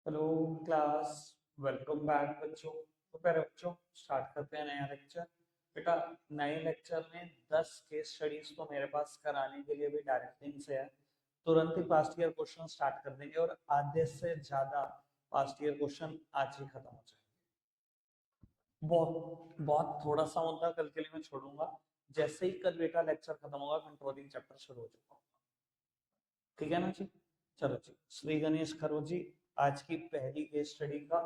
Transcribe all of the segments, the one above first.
Hello class. Welcome back बच्चों। तो प्यारे बच्चों, स्टार्ट करते हैं नया लेक्चर। बेटा, नए लेक्चर में 10 केस स्टडीज तो मेरे पास कराने के लिए भी डायरेक्टिंग से है। तुरंत ही पास्ट ईयर क्वेश्चन स्टार्ट कर देंगे और आधे से ज्यादा पास्ट ईयर क्वेश्चन आज ही खत्म हो जाएंगे। बहुत बहुत थोड़ा सा मुद्दा कल के लिए मैं छोड़ूंगा। जैसे ही कल बेटा लेक्चर खत्म होगा, कंट्रोलिंग चैप्टर शुरू हो जाएगा। ठीक है ना जी? चलो जी, श्री गणेश करो जी। आज की पहली केस स्टडी का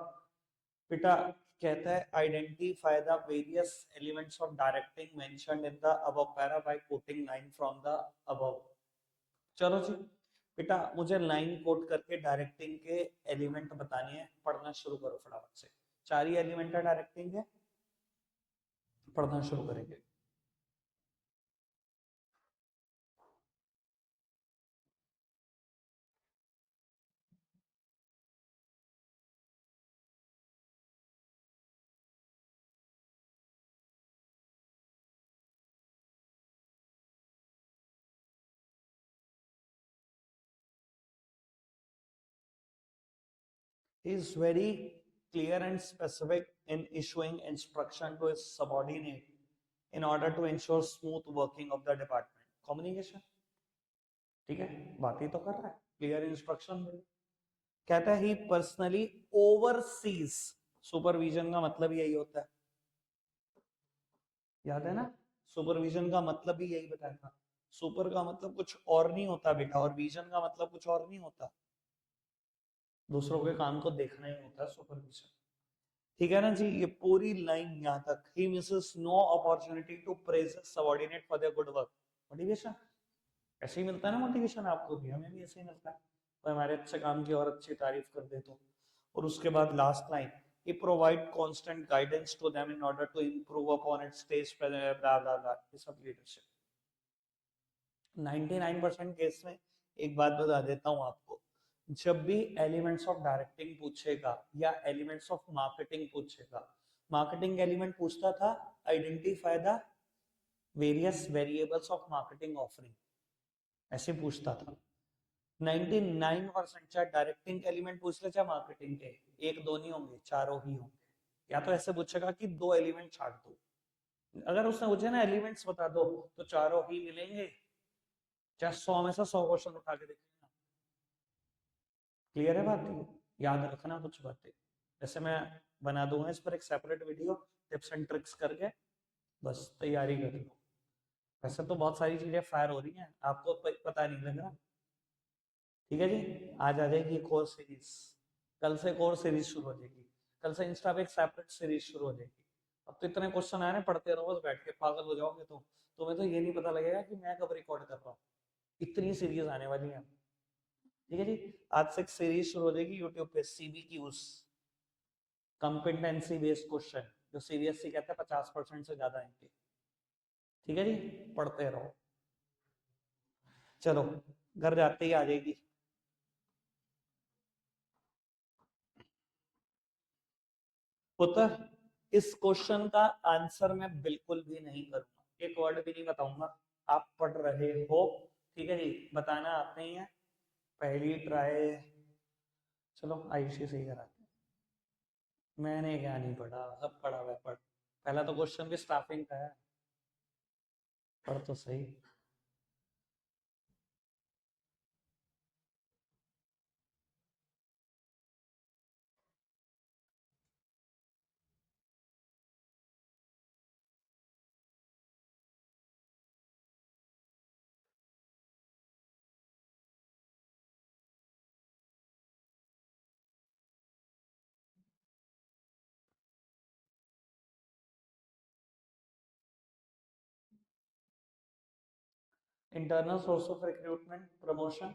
बेटा कहता है, identify the various elements of directing mentioned in the above para by quoting line from the above. चलो जी बेटा, मुझे लाइन कोट करके डायरेक्टिंग के एलिमेंट बतानी है। पढ़ना शुरू करो फटाफट से। चार ही एलिमेंट है डायरेक्टिंग के, पढ़ना शुरू करेंगे। He is very clear and specific in issuing instruction to his subordinate in order to ensure smooth working of the department. Communication, ठीक है, बात ही तो कर रहा है। क्लियर इंस्ट्रक्शन कहता है ही पर्सनली ओवरसीज। सुपरविजन का मतलब यही होता है, याद है ना? सुपरविजन का मतलब भी यही बताया था। सुपर का मतलब कुछ और नहीं होता बेटा, और विजन का मतलब कुछ और नहीं होता। दूसरों के काम को देखना ही होता है सुपरविजन। ठीक है ना जी? ये पूरी लाइन यहाँ तक। He misses no opportunity to praise subordinate for their good work. Motivation ऐसे ही मिलता है ना, मोटिवेशन आपको भी, हमें भी ऐसे ही मिलता है। तो हमारे अच्छे काम की और अच्छी तारीफ कर दे तो। और उसके बाद last line, he provide constant guidance to them in order to improve upon its stage presence, blah blah blah, ये सब लीडरशिप। 99% केस में एक बात बता देता हूँ आपको, जब भी एलिमेंट्स ऑफ डायरेक्टिंग पूछेगा या एलिमेंट्स ऑफ मार्केटिंग पूछेगा, मार्केटिंग एलिमेंट पूछता था identify the various variables of marketing offering, ऐसे पूछता था। 99% चाहे डायरेक्टिंग एलिमेंट पूछ ले चाहे मार्केटिंग के, एक दो नहीं होंगे, चारों ही होंगे। या तो ऐसे पूछेगा कि दो एलिमेंट छाट दो, अगर उसने पूछे ना एलिमेंट्स बता दो, तो चारों ही मिलेंगे। चाहे 100 में से 100 क्वेश्चन उठा के देखेंगे। क्लियर है बात? याद रखना कुछ बातें, जैसे मैं बना दूंगा इस पर एक separate video, tips and tricks करके, बस तैयारी कर लो। वैसे तो बहुत सारी चीजें फायर हो रही हैं, आपको पता नहीं लग रहा। ठीक है जी, आज आ जाएगी कोर्स सीरीज, कल से कोर्स सीरीज शुरू हो जाएगी, कल से इंस्टा पे एक सेपरेट सीरीज शुरू हो जाएगी। अब तो इतने क्वेश्चन आए ना, पढ़ते रहो बस बैठ के, पागल हो जाओगे। तो तुम्हें तो ये नहीं पता लगेगा कि मैं कब रिकॉर्ड कर रहा हूँ, इतनी सीरीज आने वाली है। ठीक है जी, आज से एक सीरीज शुरू हो जाएगी यूट्यूब पे, CBQs, कॉम्पिटेंसी बेस्ड क्वेश्चन, जो सीबीएसई कहता है 50% से ज्यादा आएंगे। ठीक है जी, पढ़ते रहो। चलो, घर जाते ही आ जाएगी। पुत्र, इस क्वेश्चन का आंसर मैं बिल्कुल भी नहीं करूंगा, एक वर्ड भी नहीं बताऊंगा। आप पढ़ रहे हो, ठीक है जी, बताना आप नहीं है। पहली ट्राई, चलो आयुषी से ही कराते हैं। मैंने क्या नहीं पढ़ा, सब पढ़ा हुआ है, पढ़। पहला तो क्वेश्चन भी स्टाफिंग का है, पढ़ तो सही। Internal source of recruitment promotion,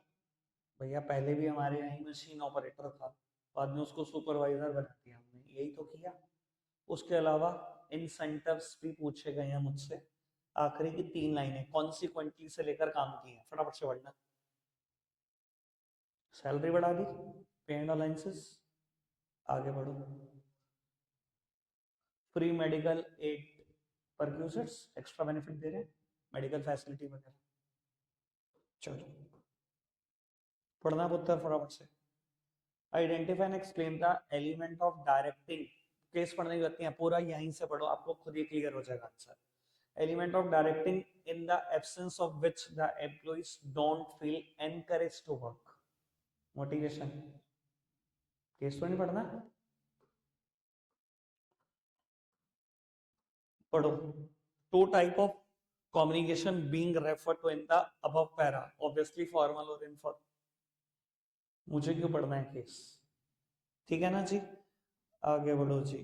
भैया पहले भी हमारे यहाँ मशीन ऑपरेटर था, बाद में उसको सुपरवाइजर बना दिया हमने, यही तो किया। उसके अलावा इंसेंटिव्स भी पूछे गए हैं मुझसे। आखिरी की 3 लाइनें कॉन्सिक्वेंटली से लेकर काम की है, फटाफट से पढ़ना। सैलरी बढ़ा दी, पे एंड अलाउंसेस, आगे बढ़ो। Free medical aid perquisites, extra benefit दे रहे हैं, मेडिकल फैसिलिटी वगैरह। चलो पढ़ना पुत्र फटाफट से। Identify and explain the element of directing. Case पढ़ने की जरूरत नहीं है, पूरा यहीं से पढ़ो, आपको खुद ही क्लियर हो जाएगा answer. Element of directing in the absence of which the employees don't feel encourage to work. Motivation. Case तो नहीं पढ़ना, पढ़ो। Two type of communication being referred to in the above para, obviously formal or informal। मुझे क्यों पढ़ना है case, ठीक है ना जी। आगे बढ़ो जी।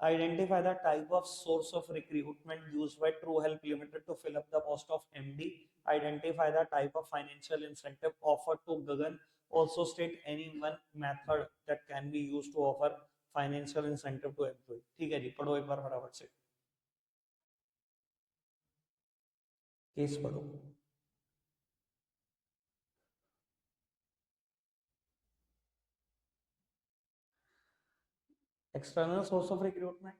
Identify the type of source of recruitment used by True Help Limited to fill up the post of MD। Identify the type of financial incentive offered to Gagan। Also state any one method that can be used to offer financial incentive to employee। ठीक है जी, पढ़ो एक बार फटाफट से, case पढ़ो। External source of recruitment,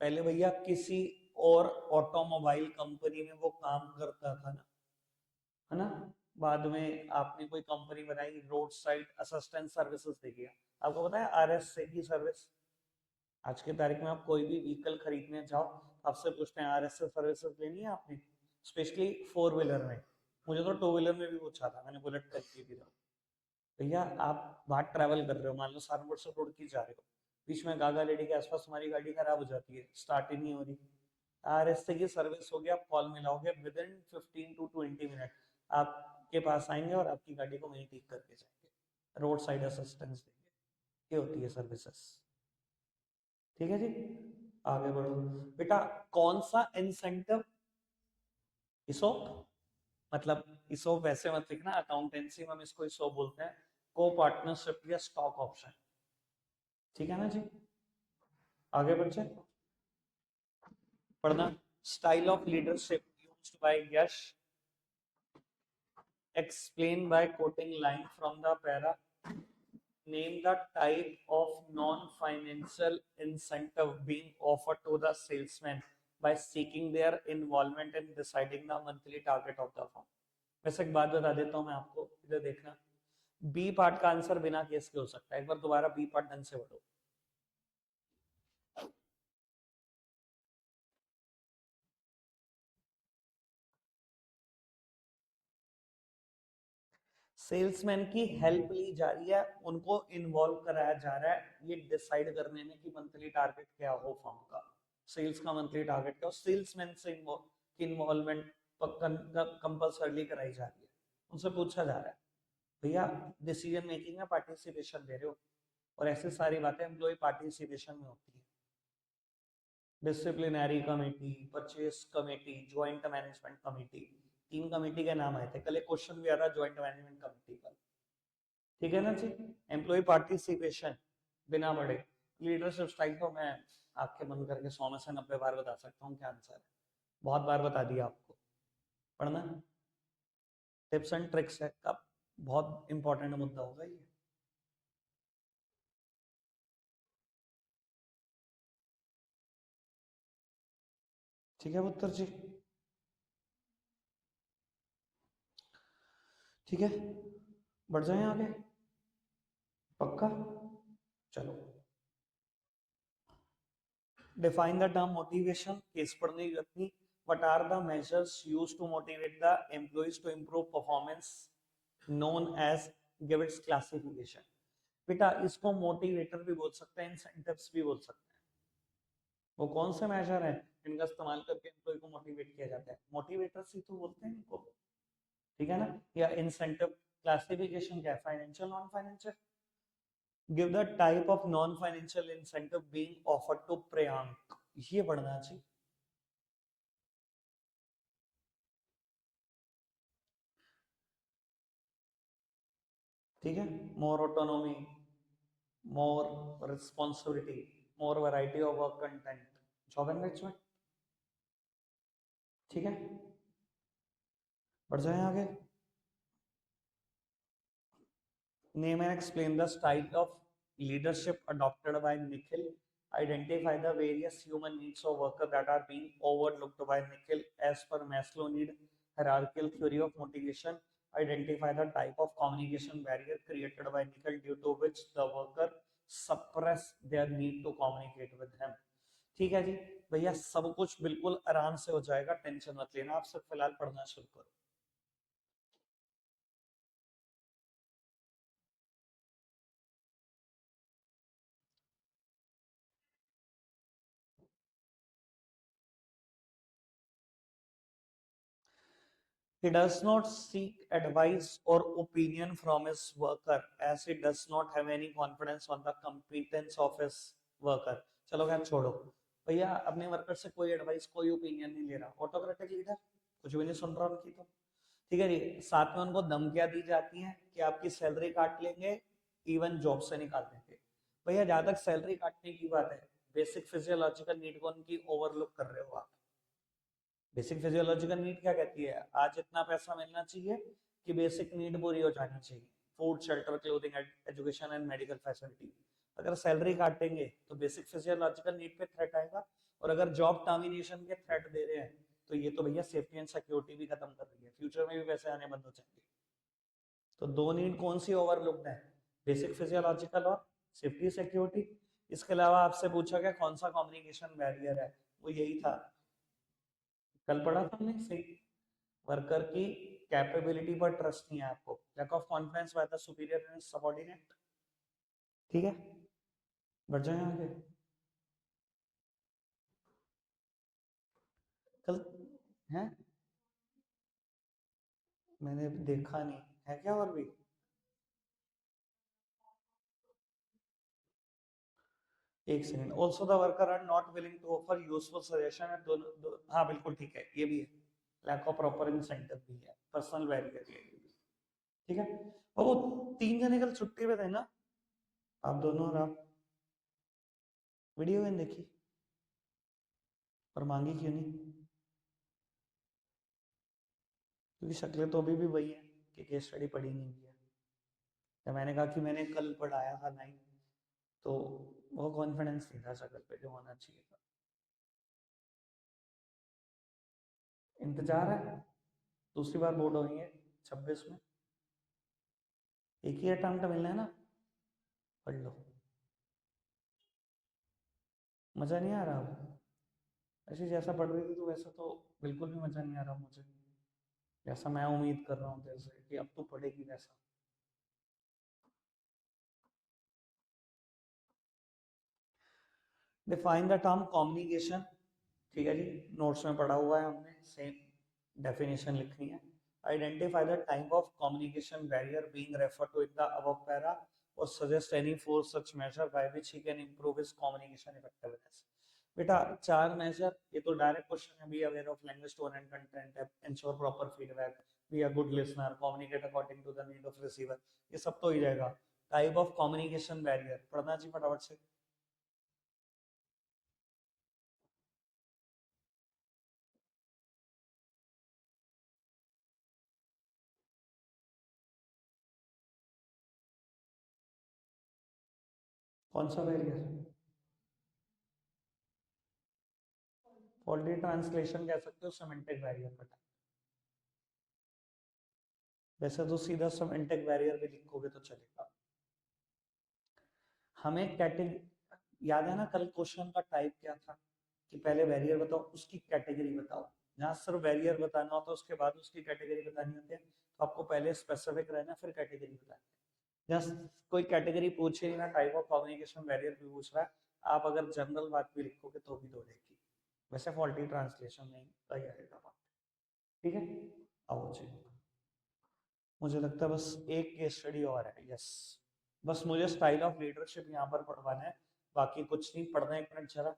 पहले भैया किसी और ऑटोमोबाइल कंपनी में वो काम करता था ना, है ना। बाद में आपने कोई कंपनी बनाई, रोड साइड असिस्टेंट सर्विसेज देखिए। आपको पता है आरएसए की सर्विस, आज के तारीख में आप कोई भी व्हीकल खरीदने जाओ, आपसे पूछते हैं आरएसए सर्विसेज लेनी है आपने, स्पेशली फोर व्हीलर में। मुझे तो टू व्हीलर में भी पूछा था, मैंने बुलेट खरीदी थी। भैया आप बाहर ट्रैवल कर रहे हो, मान लो सहारनपुर से रोड़की जा रहे हो, बीच में गागा लेडी के आसपास तुम्हारी गाड़ी खराब हो जाती है, स्टार्ट ही नहीं हो रही, आरएसए की सर्विस होगी, आप कॉल मिलाओगे, विद इन 15 to 20 मिनट आपके पास आएंगे और आपकी गाड़ी को वहीं ठीक करके जाएंगे, रोड साइड असिस्टेंस देंगे। ये होती है सर्विसेज, ठीक है जी। आगे बढ़ो बेटा। कौन सा इंसेंटिव, इसोप, मतलब इसोप वैसे मत लिखना, अकाउंटेंसी में हम इसको इसोप बोलते हैं, को पार्टनरशिप या स्टॉक ऑप्शन, ठीक है ना जी। आगे बढ़ते पढ़ना। Style of leadership used by Yash, explain by quoting line from the para। Name the type of non-financial incentive being offered to the salesman by seeking their involvement in deciding the monthly target of the firm। वैसे एक बात बता देता हूं मैं आपको, इधर देखना, बी पार्ट का आंसर बिना केस के हो सकता है। एक बार दोबारा बी पार्ट ढंग से पढ़ो। सेल्समैन की हेल्प ली जा रही है, उनको इन्वॉल्व कराया जा रहा है ये डिसाइड करने में कि मंथली टारगेट क्या हो फर्म का। सेल्स का मंथली टारगेट क्या हो, सेल्समैन से इन्वॉल्वमेंट कंपल्सरली कराई जा रही है। उनसे पूछा जा रहा है भैया डिसीजन मेकिंग में पार्टिसिपेशन दे रहे हो, और ऐसी सारी बातें एम्प्लॉय पार्टिसिपेशन में होती है। Disciplinary committee, purchase committee, joint management committee, 3 committee के नाम आए थे, कल एक क्वेश्चन भी आ रहा ज्वाइंट मैनेजमेंट कमेटी का, ठीक है ना जी। एम्प्लॉय पार्टिसिपेशन बिना बढ़े। लीडरशिप स्टाइल तो मैं आपके मन करके 100 में से 90 बार बता सकता हूँ क्या आंसर है, बहुत बार बता दिया आपको। पढ़ना टिप्स एंड ट्रिक्स है का बहुत इंपॉर्टेंट मुद्दा होगा ये। ठीक है उत्तर जी, ठीक है बढ़ जाए आगे, पक्का। चलो define the term motivation, case पढ़ने की जरूरत नहीं। what are the measures used to motivate the employees to improve performance known as, give its classification। बेटा इसको मोटिवेटर भी बोल सकते हैं, इंसेंटिव्स भी बोल सकते हैं। वो कौन से मेजर है इनका इस्तेमाल करके एम्प्लॉय को मोटिवेट किया जाता है, मोटिवेटर्स ही तो बोलते हैं इनको, ठीक है ना। या इंसेंटिव क्लासिफिकेशन क्या है, financial non financial. Give the type of non financial incentive being offered to Priyank, ये पढ़ना चाहिए। ठीक है, more autonomy, more responsibility, more variety of work content, job enrichment, ठीक है बढ़ जाए आगे। Name and explain the style of leadership adopted by Nikhil। Identify the various human needs of worker that are being overlooked by Nikhil as per Maslow need hierarchical theory of motivation। Identify the type of communication barrier created by Nikhil due to which the worker suppress their need to communicate with him. ठीक है जी भैया, सब कुछ बिल्कुल आराम से हो जाएगा, टेंशन मत लेना, आप सब फिलहाल पढ़ना शुरू करो. He does not seek advice or opinion from his worker as he does not have any confidence on the competence of his worker. चलो खैर छोड़ो भैया, अपने वर्कर से कोई एडवाइस कोई ओपिनियन नहीं ले रहा, ऑटोक्रेटिक लीडर, कुछ भी नहीं सुन रहा उनकी तो. ठीक है जी. साथ में उनको धमकियां दी जाती हैं कि आपकी सैलरी काट लेंगे, इवन जॉब से निकाल देंगे. भैया जहां तक सैलरी काटने की बात है, बेसिक फिजियोलॉजिकल नीड को उनकी ओवरलुक कर रहे हो आप. बेसिक फिजियोलॉजिकल नीड क्या कहती है, आज इतना पैसा मिलना चाहिए कि बेसिक नीड पूरी हो जानी चाहिए, food shelter clothing education and medical facility. अगर सैलरी काटेंगे तो बेसिक फिजियोलॉजिकल नीड पे थ्रेट आएगा, और अगर जॉब टर्मिनेशन के थ्रेट दे रहे हैं तो ये तो भैया सेफ्टी एंड सिक्योरिटी भी खत्म कर रही है, फ्यूचर में भी पैसे आने बंद हो जाएंगे. तो दो नीड कौन सी ओवरलुक्ड है, बेसिक फिजियोलॉजिकल और सेफ्टी सिक्योरिटी. इसके अलावा आपसे पूछा गया कौन सा कम्युनिकेशन बैरियर है, वो यही था, कल पढ़ा था हमने सही. वर्कर की कैपेबिलिटी पर ट्रस्ट नहीं है आपको, lack of confidence by the superior and subordinate. ठीक है, बढ़ जाए आगे. कल है, मैंने देखा नहीं है क्या और भी. एक second. Also the worker are not willing to offer useful suggestion at हाँ बिल्कुल ठीक है, ये भी है. लैक ऑफ प्रॉपर इंसेंटिव भी है, पर्सनल बैरियर ये भी. ठीक है. और वो तीन जने कल छुट्टी पे थे ना, आप दोनों और आप, वीडियो गेम देखी और मांगी क्यों नहीं, क्योंकि शक्लें तो अभी भी वही है कि केस स्टडी पढ़ी नहीं हुई है. जब मैंने कहा कि मैंने कल पढ़ाया था नाइन, तो वो कॉन्फिडेंस नहीं था शक्ल पे जो होना चाहिए था. इंतजार है, दूसरी बार बोर्ड होंगे 26 में, एक ही अटेम्प्ट मिलना है ना, पढ़ लो. मजा नहीं आ रहा अब, ऐसे जैसा पढ़ रही थी तो वैसा तो बिल्कुल भी मजा नहीं आ रहा मुझे, जैसा मैं उम्मीद कर रहा हूँ तेरे से कि अब तो पढ़ेगी वैसा. Define the term communication. ठीक है जी, नोट्स में पढ़ा हुआ है हमने, सेम डेफिनेशन लिखनी है. Identify the type of communication barrier being referred to in the above para और suggest any four such measure by which he can improve his communication effectiveness. बेटा चार मेजर, ये तो डायरेक्ट क्वेश्चन है. Be aware of language tone and content, ensure proper feedback, be a good listener, communicate according to the need of receiver, ये सब तो ही जाएगा. Type of communication barrier पढ़ना जी फटाफट से. कौन सा बैरियर, फॉल्टी ट्रांसलेशन कह सकते हो, सिमेंटिक बैरियर बेटा. वैसे तो सीधा सिमेंटिक बैरियर भी लिखोगे तो चलेगा. हमें कैटेगरी याद है ना, कल क्वेश्चन का टाइप क्या था कि पहले बैरियर बताओ उसकी कैटेगरी बताओ. जहाँ सिर्फ बैरियर बताना होता है उसके बाद उसकी कैटेगरी बतानी होती है, तो आपको पहले स्पेसिफिक रहना फिर कैटेगरी बतानी है. जस्ट कोई कैटेगरी पूछे ही ना, टाइप ऑफ कम्युनिकेशन बैरियर भी पूछ रहा है, आप अगर जनरल बात भी लिखोगे तो भी दौड़ेगी. वैसे फॉल्टी ट्रांसलेशन नहीं सही आएगा बात. ठीक है, आओ जी. मुझे लगता है बस एक केस स्टडी और है. यस, बस मुझे स्टाइल ऑफ लीडरशिप यहाँ पर पढ़वाना है, बाकी कुछ नहीं पढ़ना है. एक मिनट जरा.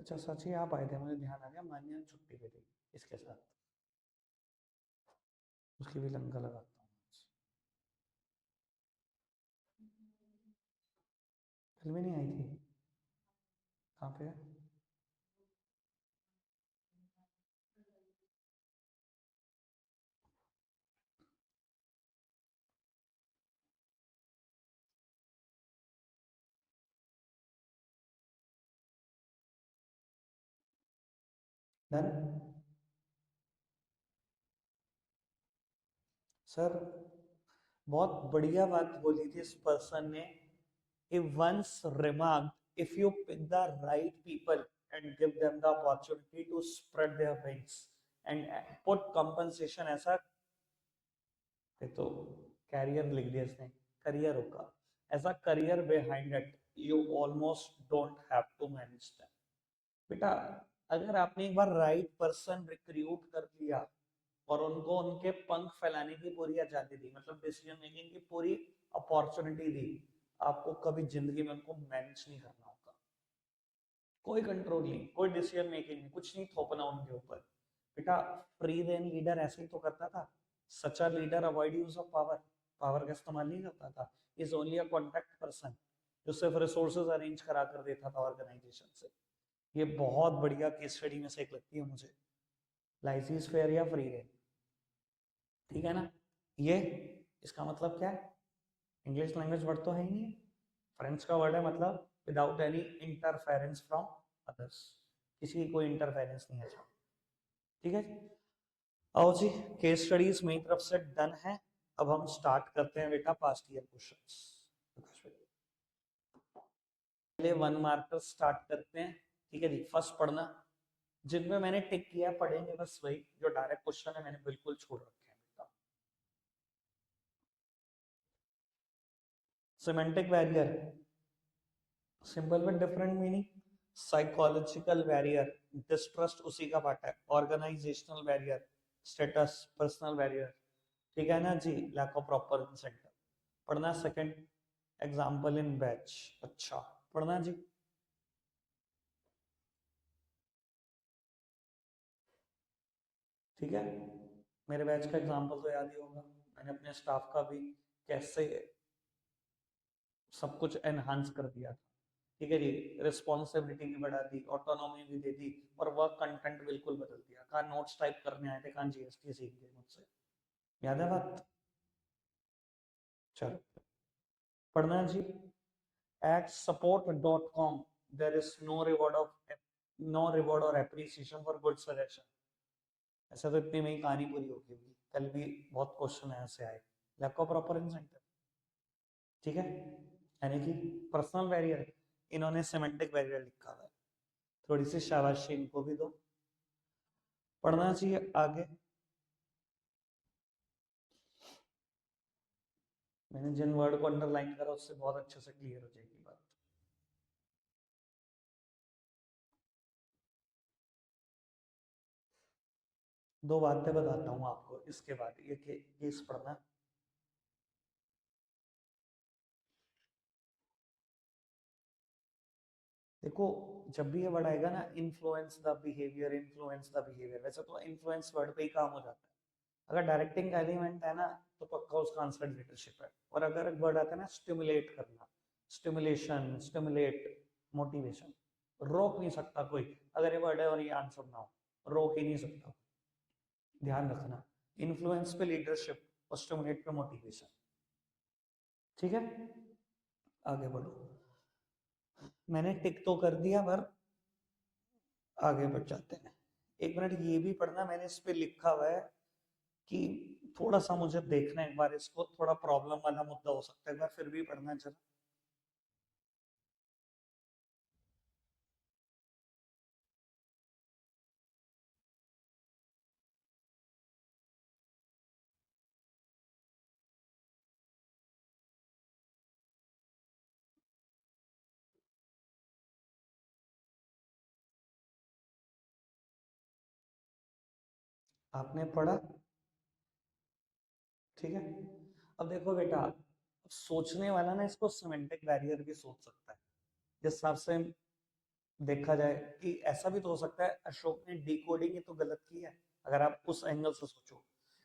अच्छा सच ही आप आए थे, मुझे ध्यान आ गया, मान्या छुट्टी पे थी, इसके साथ उसकी भी लंका लगाता हूँ. कल भी नहीं आई थी, कहाँ पे है. डन सर, बहुत बढ़िया बात बोली थी इस पर्सन ने. He once remarked, if you pick the right people and give them the opportunity to spread their wings and put compensation, ऐसा तो कैरियर लिख दिया इसने, करियर होगा ऐसा, career behind it, you almost don't have to manage them. बेटा अगर आपने एक बार राइट पर्सन रिक्रूट कर लिया और उनको उनके पंख फैलाने की पूरी आजादी दी, मतलब डिसीजन मेकिंग की पूरी अपॉर्चुनिटी दी, आपको कभी जिंदगी में उनको मैनेज नहीं करना होगा. कोई कंट्रोल नहीं, कोई डिसीजन मेकिंग नहीं, कुछ नहीं थोपना उनके ऊपर. बेटा फ्री रेन लीडर ऐसे ही तो करता था. Such a leader avoid use of power, power का इस्तेमाल नहीं करता था. Is only a contact person जो सिर्फ रिसोर्सेज अरेंज करा कर देता था ऑर्गेनाइजेशन से. ये बहुत बढ़िया केस स्टडी में से एक लगती है मुझे, लाइसेंस फेयर या फ्री रेन. ठीक है ना. ये इसका मतलब क्या है, इंग्लिश लैंग्वेज वर्ड तो है ही नहीं है, फ्रेंच का वर्ड है, मतलब without any interference from others, किसी की कोई इंटरफेरेंस नहीं है. ठीक है जी. आओ जी, केस स्टडीज मेरी तरफ से डन है. अब हम स्टार्ट करते हैं बेटा पास्ट ईयर क्वेश्चंस. पहले वन मार्कर स्टार्ट करते हैं. ठीक है जी. फर्स्ट पढ़ना, जिनमें मैंने टिक किया पढ़ेंगे बस वही, जो डायरेक्ट क्वेश्चन है मैंने बिल्कुल छोड़ रखे हैं बेटा. Semantic barrier, simple with different meaning. Psychological barrier, distrust उसी का पार्ट है. Organisational barrier, status, personal barrier. ठीक है ना जी. लैक ऑफ प्रॉपर इंसेंटिव पढ़ना. Second, example in batch. अच्छा पढ़ना जी. ठीक है. मेरे बैच का एग्जांपल तो याद ही होगा, मैंने अपने स्टाफ का भी कैसे सब कुछ एनहांस कर दिया था. ठीक है जी. रिस्पॉन्सिबिलिटी भी बढ़ा दी, ऑटोनॉमी भी दे दी, और वर्क कंटेंट बिल्कुल बदल दिया. कहाँ नोट्स टाइप करने आए थे, कहाँ जीएसटी सीख गए मुझसे. याद है बात. चलो पढ़ना जी. at support.com there is no reward or appreciation for good suggestion. ऐसा तो इतनी में ही कहानी पूरी होगी. कल भी बहुत क्वेश्चन ऐसे आए. Lack of proper incentive. ठीक है. यानी कि पर्सनल बैरियर, इन्होंने सिमेंटिक बैरियर लिखा हुआ है, थोड़ी सी शाबाशी इनको भी दो. पढ़ना चाहिए आगे. मैंने जिन वर्ड को अंडरलाइन करा उससे बहुत अच्छे से क्लियर हो जाएगी बात. दो बातें बताता हूँ आपको इसके बाद, ये केस पढ़ना. देखो जब भी ये वर्ड आएगा ना, influence the behaviour, influence the behaviour, वैसे तो इन्फ्लुएंस वर्ड पे ही काम हो जाता है. अगर डायरेक्टिंग एलिमेंट है ना तो पक्का उसका आंसर लीडरशिप है. और अगर एक वर्ड आता है ना स्टिमुलेट करना, स्टिमुलेशन, स्टिमुलेट, मोटिवेशन, रोक नहीं सकता कोई. अगर ये वर्ड है और ये आंसर ना हो, रोक ही नहीं सकता. ध्यान रखना, इन्फ्लुएंस पे लीडरशिप और स्टिमुलेट पे मोटिवेशन. ठीक है. आगे बढ़ो. मैंने टिक तो कर दिया पर आगे बढ़ जाते हैं. एक मिनट ये भी पढ़ना, मैंने इस पे लिखा हुआ है कि थोड़ा सा मुझे देखना एक बार इसको, थोड़ा प्रॉब्लम वाला मुद्दा हो सकता है, एक बार फिर भी पढ़ना चला. आपने पढ़ा. ठीक है. अब देखो बेटा, सोचने वाला ना इसको सिमेंटिक बैरियर भी सोच सकता है. जिस हिसाब से देखा जाए कि ऐसा भी तो हो सकता है अशोक ने डिकोडिंग ही तो गलत की है. अगर आप उस एंगल से सोचो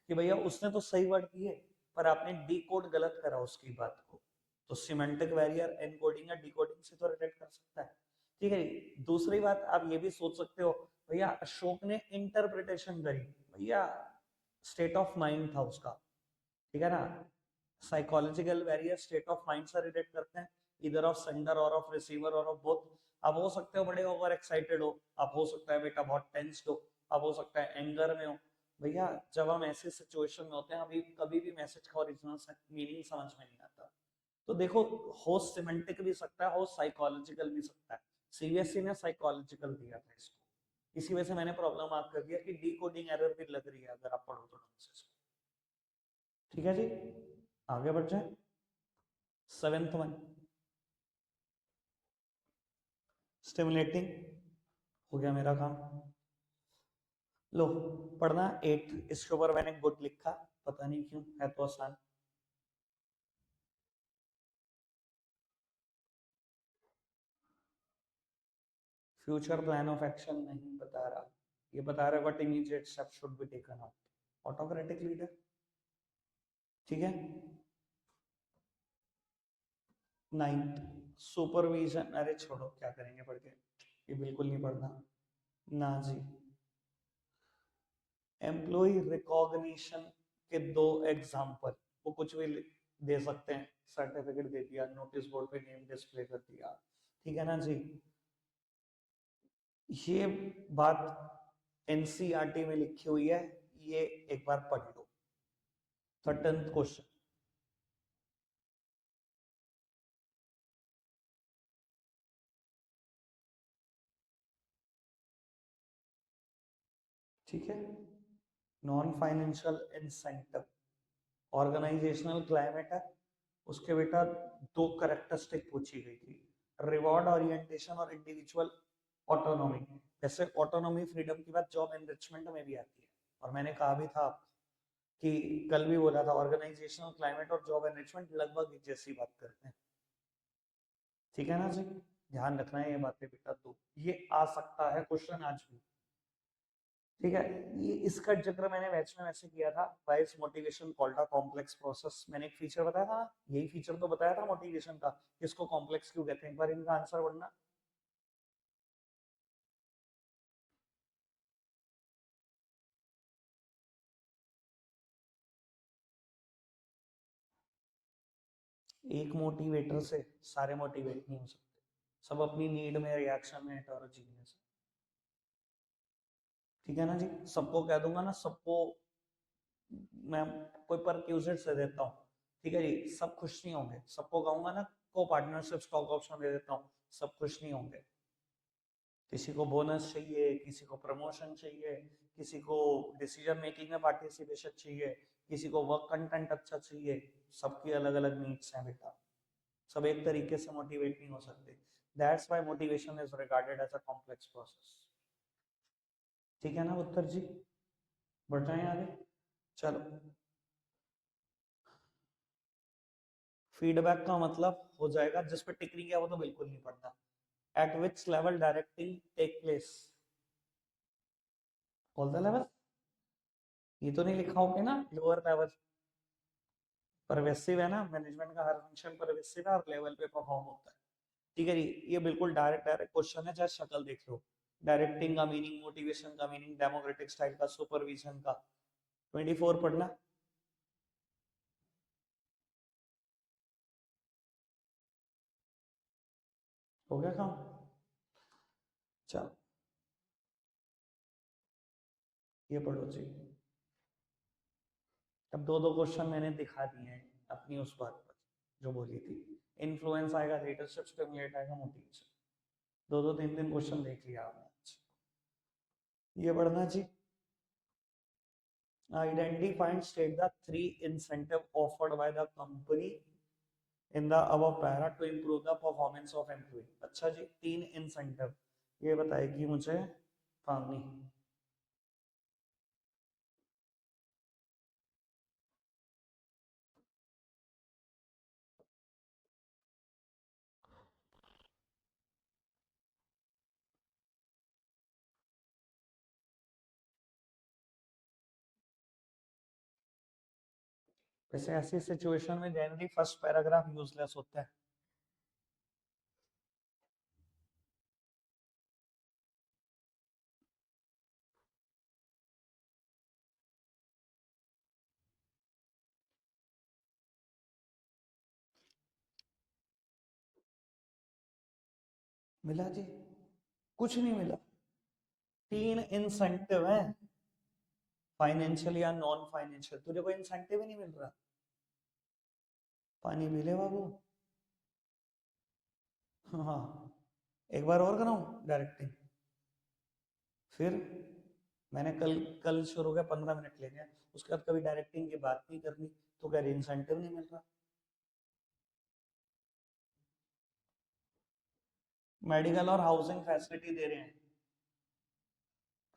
कि भैया उसने तो सही वर्ड दिए पर आपने डिकोड गलत करा उसकी बात को, तो सिमेंटिक बैरियर एनकोडिंग या डिकोडिंग से तो रिलेट कर सकता है. ठीक है. दूसरी बात आप ये भी सोच सकते हो, भैया अशोक ने इंटरप्रिटेशन करी, भैया स्टेट ऑफ माइंड था उसका. ठीक है ना. Psychological barrier state of mind से रिलेट करते हैं, इधर ऑफ सेंडर और ऑफ रिसीवर और ऑफ बोथ. आप हो सकते हो बड़े ओवर एक्साइटेड हो, आप हो सकता है बेटा बहुत टेंस्ड हो, अब हो सकता है एंगर में हो। भैया जब हम ऐसे सिचुएशन में होते हैं अभी कभी भी मैसेज का ओरिजिनल मीनिंग समझ में नहीं आता। तो देखो, हो सिमेंटिक भी सकता है, हो साइकोलॉजिकल भी सकता है। सीबीएसई ने साइकोलॉजिकल दिया था इसको, इसी वजह से मैंने प्रॉब्लम मार्क कर दिया कि डिकोडिंग एरर भी लग रही है अगर आप पढ़ो तो ढंग से इसको। ठीक है जी, आगे बढ़ जाए। सेवेंथ वन, स्टिमुलेटिंग, हो गया मेरा काम। लो पढ़ना एट, इसके ऊपर मैंने गुड लिखा, पता नहीं क्यों, है तो आसान। फ्यूचर प्लान ऑफ एक्शन नहीं बता रहा, ये बता रहा है what immediate step should be taken up, autocratic leader. ठीक है। नाइन्थ, सुपरविजन, अरे छोड़ो क्या करेंगे पढ़ के, ये बिल्कुल नहीं पढ़ना ना जी। एम्प्लॉय रिकॉग्निशन के दो एग्जाम्पल, वो कुछ भी दे सकते हैं, सर्टिफिकेट दे दिया, नोटिस बोर्ड पे नेम डिस्प्ले कर दिया, ठीक है ना जी। ये बात एनसीईआरटी में लिखी हुई है, ये एक बार पढ़ लो। 13th क्वेश्चन, ठीक है। Non financial incentive, organisational climate है, उसके बेटा दो करेक्टरिस्टिक पूछी गई थी, रिवॉर्ड ओरिएंटेशन और इंडिविजुअल ऑटोनॉमी। जैसे ऑटोनॉमी फ्रीडम की बात जॉब एनरिचमेंट में भी आती है, और मैंने कहा भी था कि कल भी बोला था ऑर्गेनाइजेशनल क्लाइमेट और जॉब एनरिचमेंट लगभग एक जैसी बात करते हैं, ठीक है ना जी। ध्यान रखना है ये बातें बेटा, तो ये आ सकता है क्वेश्चन आज भी, ठीक है। ये इसका जिक्र मैंने बैच में वैसे किया था, wise motivation called a complex process, मैंने एक फीचर बताया था, यही फीचर तो बताया था मोटिवेशन का, इसको कॉम्प्लेक्स क्यों कहते हैं, एक बार इनका आंसर बढ़ना। एक मोटिवेटर से सारे मोटिवेट नहीं हो सकते, सब अपनी नीड में रिएक्शन में हेटेरोजीनियस है, ठीक है ना जी। सबको कह दूंगा ना, सबको मैं कोई परक्यूजिट से देता हूँ, ठीक है जी, सब खुश नहीं होंगे। सबको कहूंगा ना को पार्टनरशिप स्टॉक ऑप्शन दे देता हूँ, सब खुश नहीं होंगे। किसी को बोनस चाहिए, किसी को प्रमोशन चाहिए, किसी को डिसीजन मेकिंग में पार्टिसिपेशन चाहिए, किसी को वर्क कंटेंट अच्छा चाहिए, सबकी अलग अलग नीड्स हैं बेटा, सब एक तरीके से मोटिवेट नहीं हो सकते। That's why motivation is regarded as a complex process, ठीक है ना उत्तर जी। बढ़ जाए आगे, चलो। फीडबैक का मतलब हो जाएगा जिस पे टिक नहीं गया वो तो बिल्कुल नहीं पढ़ना। At which level directing take place, all the level, ये तो नहीं लिखा होगा ना लोअर लेवल, परवेसिव है ना, मैनेजमेंट का हर फंक्शन परवेसिव है और लेवल पे परफॉर्म होता है, ठीक है जी। ये बिल्कुल डायरेक्ट डायरेक्ट क्वेश्चन है, चाहे शक्ल देख लो। डायरेक्टिंग का मीनिंग, मोटिवेशन का मीनिंग, डेमोक्रेटिक स्टाइल का, सुपरविजन का। 24 पढ़ना, हो गया काम। चलो ये पढ़ो जी। अब दो दो क्वेश्चन मैंने दिखा दिए हैं अपनी उस बात पर जो बोली थी, इन्फ्लुएंस आएगा, लीडरशिप, स्टिमुलेट आएगा, मोटिवेशन, दो दो तीन तीन क्वेश्चन देख लिया आपने आज। ये पढ़ना जी। Identify and state the three incentive offered by the company in the above para to improve the performance of employee। अच्छा जी, तीन इंसेंटिव ये बताएगी मुझे पानी। वैसे ऐसी सिचुएशन में जनरली फर्स्ट पैराग्राफ यूजलेस होता है। मिला जी, कुछ नहीं मिला। तीन इंसेंटिव है, फाइनेंशियल या नॉन फाइनेंशियल। तुझे कोई इंसेंटिव ही नहीं मिल रहा, पानी पी ले बाबू। हाँ, एक बार और कराऊं डायरेक्टिंग, फिर मैंने कल कल शुरू किया, 15 मिनट ले गया, उसके बाद कभी डायरेक्टिंग की बात नहीं करनी, तो क्या इंसेंटिव नहीं मिल रहा। मेडिकल और हाउसिंग फैसिलिटी दे रहे हैं,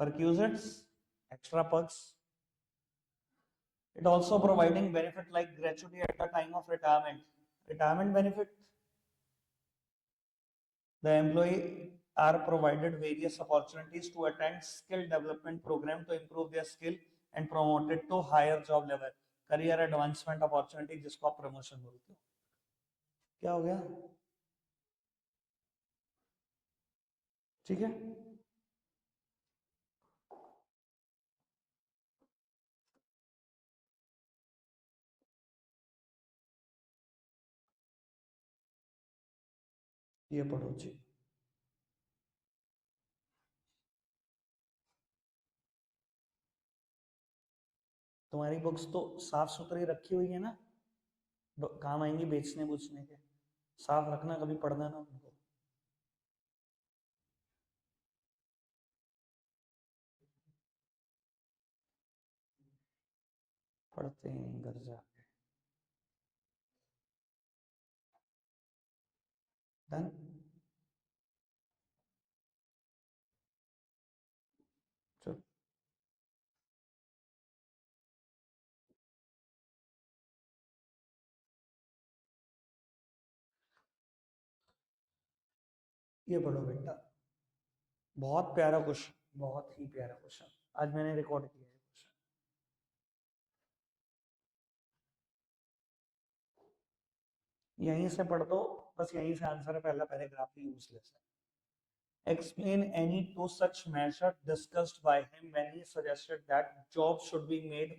perquisites, extra perks. It also providing benefit like gratuity at the time of retirement. Retirement benefit, the employee are provided various opportunities to attend skill development program to improve their skill and promoted to higher job level. Career advancement opportunity जिसको आप promotion बोलते हो। क्या हो गया? ठीक है, ये पढ़ो जी। तुम्हारी बुक्स तो साफ सुथरी रखी हुई है ना, काम आएंगी बेचने बूचने के, साफ रखना, कभी पढ़ना ना उनको। पढ़ते ही नहीं घर जाके। डन। चलो, ये पढ़ो बेटा, बहुत प्यारा क्वेश्चन, बहुत ही प्यारा क्वेश्चन, आज मैंने रिकॉर्ड किया है क्वेश्चन। यहीं से पढ़ दो, बस यहीं से आंसर है, पहला पैराग्राफ ही यूजलेस है। Explain any two such measures discussed by him when he suggested that job should be made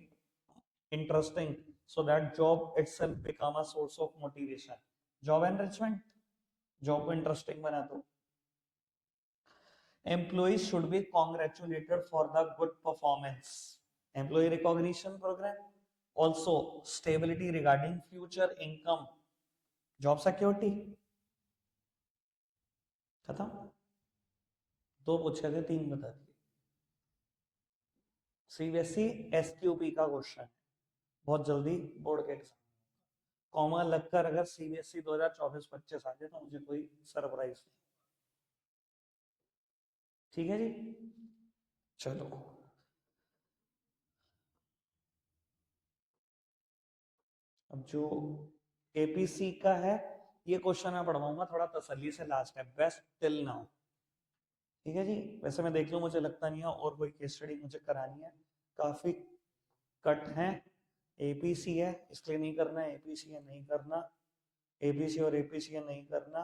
interesting so that job itself become a source of motivation. Job enrichment, job को interesting बना दो। Employees should be congratulated for the good performance. Employee recognition program. Also, stability regarding future income. Job security. खत्म। दो पूछे थे, तीन बता दिए। सीबीएसई एसक्यूपी का क्वेश्चन है, बहुत जल्दी बोर्ड के एग्जाम। कॉमा लगकर अगर सीबीएसई 2024-25 आ जाए तो मुझे कोई सरप्राइज नहीं। ठीक है जी, चलो। अब जो एपीसी का है, ये क्वेश्चन मैं पढ़वाऊंगा थोड़ा तसल्ली से, लास्ट है, बेस्ट टिल नाउ। ठीक है जी, वैसे मैं देख लूं, मुझे लगता नहीं है और कोई केस स्टडी मुझे करानी है, काफी कट है। एपीसी है इसलिए नहीं करना है, एपीसी है नहीं करना, एपीसी और एपीसी है नहीं करना,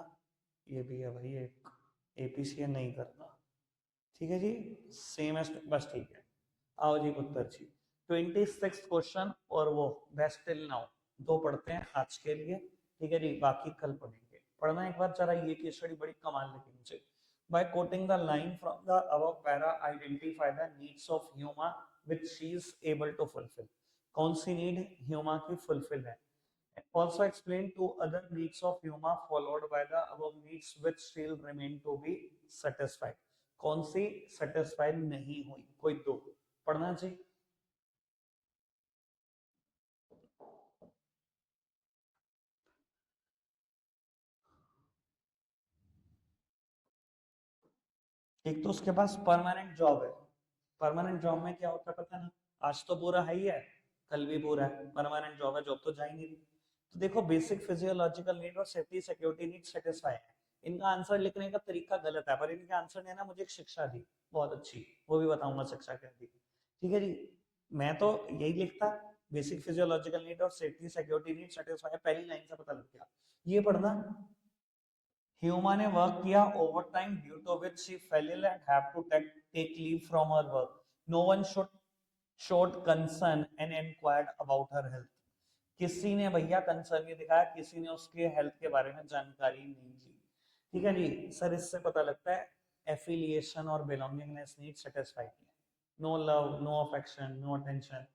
ये भी है भाई एक, एपीसी है नहीं करना। ठीक है जी, सेम है, बस ठीक है। आओ जी पुत्र जी, 26 क्वेश्चन और वो बेस्ट टिल नाउ, दो पढ़ते हैं आज के लिए। ठीक है जी, बाकी कल पढ़ेंगे। पढ़ना एक बार जरा, ये केस स्टडी बड़ी कमाल लगी मुझे। By quoting the line from the above para, identify the needs of Huma which she is able to fulfill. कौन सी नीड ह्यूमा की फुलफिल है? Also explain two other needs of Huma followed by the above needs which still remain to be satisfied. कौन सी satisfied नहीं हुई? कोई दो पढ़ना चाहिए। एक तो उसके पास परमानेंट जॉब है, परमानेंट जॉब में क्या होता है पता है ना, आज तो पूरा है ही है, कल भी पूरा है, परमानेंट जॉब है, जॉब तो जा ही नहीं रही। तो देखो, बेसिक फिजियोलॉजिकल नीड और सेफ्टी सिक्योरिटी नीड सेटिस्फाई है। इनका आंसर लिखने का तरीका गलत है, पर इनके आंसर ने ना मुझे एक शिक्षा दी बहुत अच्छी, वो भी बताऊंगा शिक्षा क्या दी। ठीक है जी, मैं तो यही लिखता, बेसिक फिजियोलॉजिकल नीड और सेफ्टी सिक्योरिटी नीड सेटिस्फाई, पहली लाइन से पता लग गया। ये पढ़ना, Huma ने वर्क किया overtime due to which she fell ill and have to take leave from her work. No one showed concern and inquired about her health. किसी ने भैया कंसर्न नहीं दिखाया, किसी ने उसके हेल्थ के बारे में जानकारी नहीं ली। ठीक है जी सर, इससे पता लगता है एफिलिएशन और बिलोंगिंगनेस नीड सेटिस्फाइड नहीं है। No love, no affection, no attention,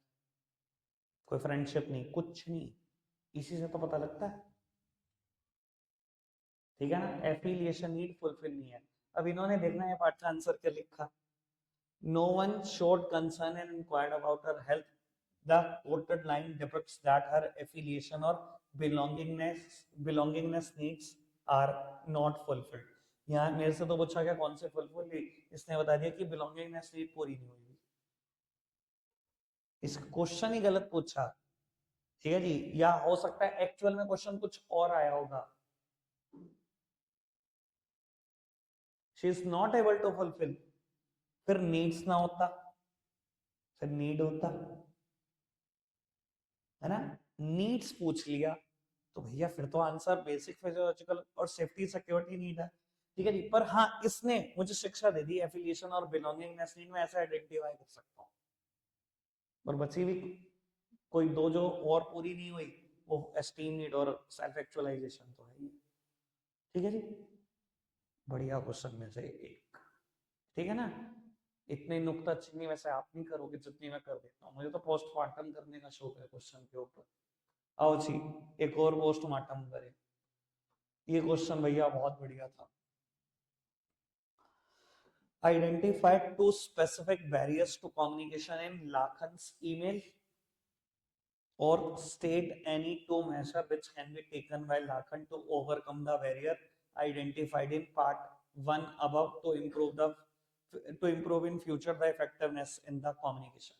कोई फ्रेंडशिप नहीं, कुछ नहीं। इसी से तो पता लगता है, ठीक है ना। एफिलिएशन नीड फुलफिल नहीं है। अब इन्होंने देखना है पार्ट का आंसर क्या लिखा। No one showed concern and inquired about her health, the quoted line depicts that her affiliation or belongingness needs are not fulfilled। यहाँ मेरे से तो पूछा गया कौन से फुलफिल हुई, इसने बता दिया कि बिलोंगिंगनेस नीड पूरी नहीं हुई। इस क्वेश्चन ही गलत पूछा, ठीक है जी। या हो सकता है एक्चुअल में क्वेश्चन कुछ और आया होगा। She is not able to fulfil, फिर नीड्स ना होता, फिर नीड होता, है ना। नीड्स पूछ लिया तो भैया फिर तो आंसर बेसिक फिजियोलॉजिकल और सेफ्टी सिक्योरिटी नीड है, ठीक है जी। पर हाँ, इसने मुझे शिक्षा दे दी एफिलिएशन और बिलोंगिंगनेस नीड में ऐसे आइडेंटिफाई कर सकता हूँ। और बची हुई कोई दो जो और पूरी नहीं हुई, वो एस्टीम नीड और सेल्फ एक्चुअलाइजेशन तो है ही, ठीक है जी। बढ़िया क्वेश्चन में से एक, ठीक है ना। इतनी नुक्ताचीनी वैसे आप नहीं करोगे जितनी मैं कर देता हूँ, मुझे तो पोस्टमार्टम करने का शौक है क्वेश्चन के ऊपर। आओ जी, एक और पोस्टमार्टम करें। ये क्वेश्चन भैया बहुत बढ़िया था। Identify two specific barriers to communication in Lakhan's email, or state any two measures which can be taken by Lakhan to overcome the barrier identified in part 1 above to improve in future the effectiveness in the communication।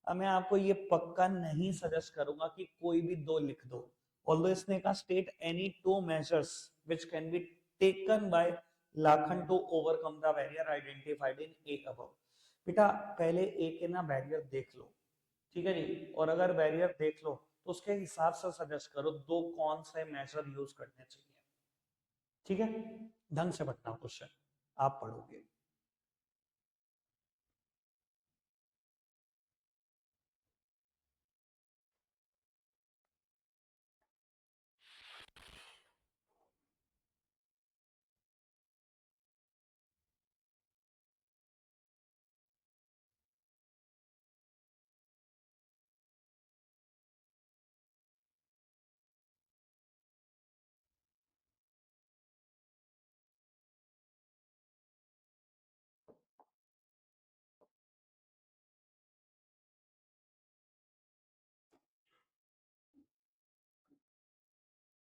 अब मैं आपको ये पक्का नहीं suggest करूंगा कि कोई भी दो लिख दो, ऑल्दो इसने कहा state any two measures which can be taken by Lakhan to overcome the barrier identified in a above. बेटा पहले ए के ना बैरियर देख लो, ठीक है जी। और अगर बैरियर देख लो तो उसके हिसाब से सजेस्ट करो दो कौन से मेजर यूज करने चाहिए, ठीक है। ढंग से पढ़ना क्वेश्चन, आप पढ़ोगे।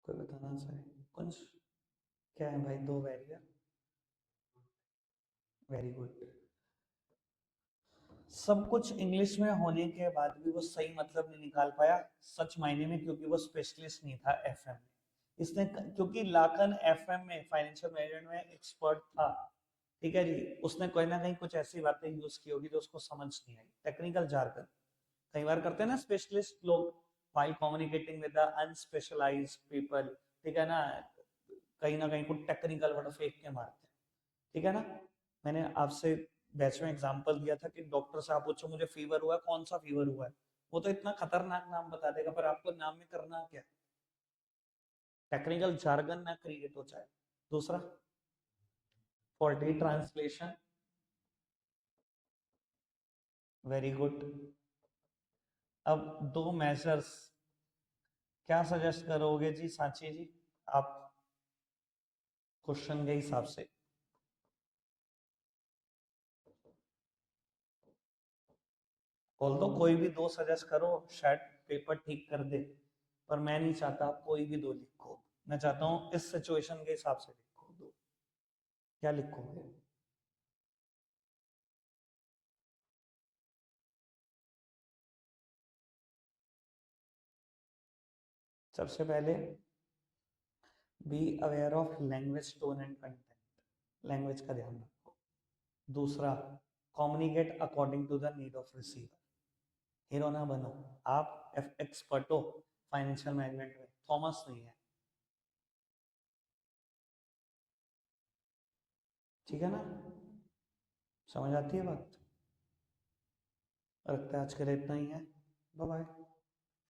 कोई बताना चाहे कुछ? क्या है भाई दो बैरियर? Very good. सब कुछ इंग्लिश में होने के बाद भी वो सही मतलब नहीं निकाल पाया सच मायने में, क्योंकि वो स्पेशलिस्ट नहीं था एफएम में। इसने क्योंकि लाखन एफएम में फाइनेंशियल मैनेजमेंट में एक्सपर्ट था, ठीक है जी। उसने कोई ना कहीं कुछ ऐसी बातें यूज की होगी जो उसको समझ नहीं आई, टेक्निकल जार्गन कई बार करते हैं ना स्पेशलिस्ट लोग while communicating with the unspecialized people, ठीक है ना। कहीं ना कहीं कुछ टेक्निकल वर्ड फेंक के मारते हैं, ठीक है ना। मैंने आपसे बैच में एग्जांपल दिया था कि डॉक्टर से आप पूछो मुझे फीवर हुआ है, कौन सा फीवर हुआ है, वो तो इतना खतरनाक नाम बता देगा, पर आपको नाम में करना क्या, टेक्निकल जार्गन ना क्रिएट हो जाए। दूसरा फॉल्टी ट्रांसलेशन, वेरी गुड। अब दो मेजर्स क्या सजेस्ट करोगे जी सांची जी आप, क्वेश्चन के हिसाब से? ऑल्दो कोई भी दो सजेस्ट करो, शायद पेपर ठीक कर दे, पर मैं नहीं चाहता आप कोई भी दो लिखो। मैं चाहता हूं इस सिचुएशन के हिसाब से लिखो दो। क्या लिखोगे? सबसे पहले be aware of language tone and content, language का ध्यान रखो। दूसरा communicate according to the need of receiver. Hero ना बनो, आप एक्सपर्ट हो फाइनेंशियल मैनेजमेंट में, थॉमस नहीं है, ठीक है ना। समझ आती है बात? रखते हैं आज के लिए इतना ही है, बाय बाय।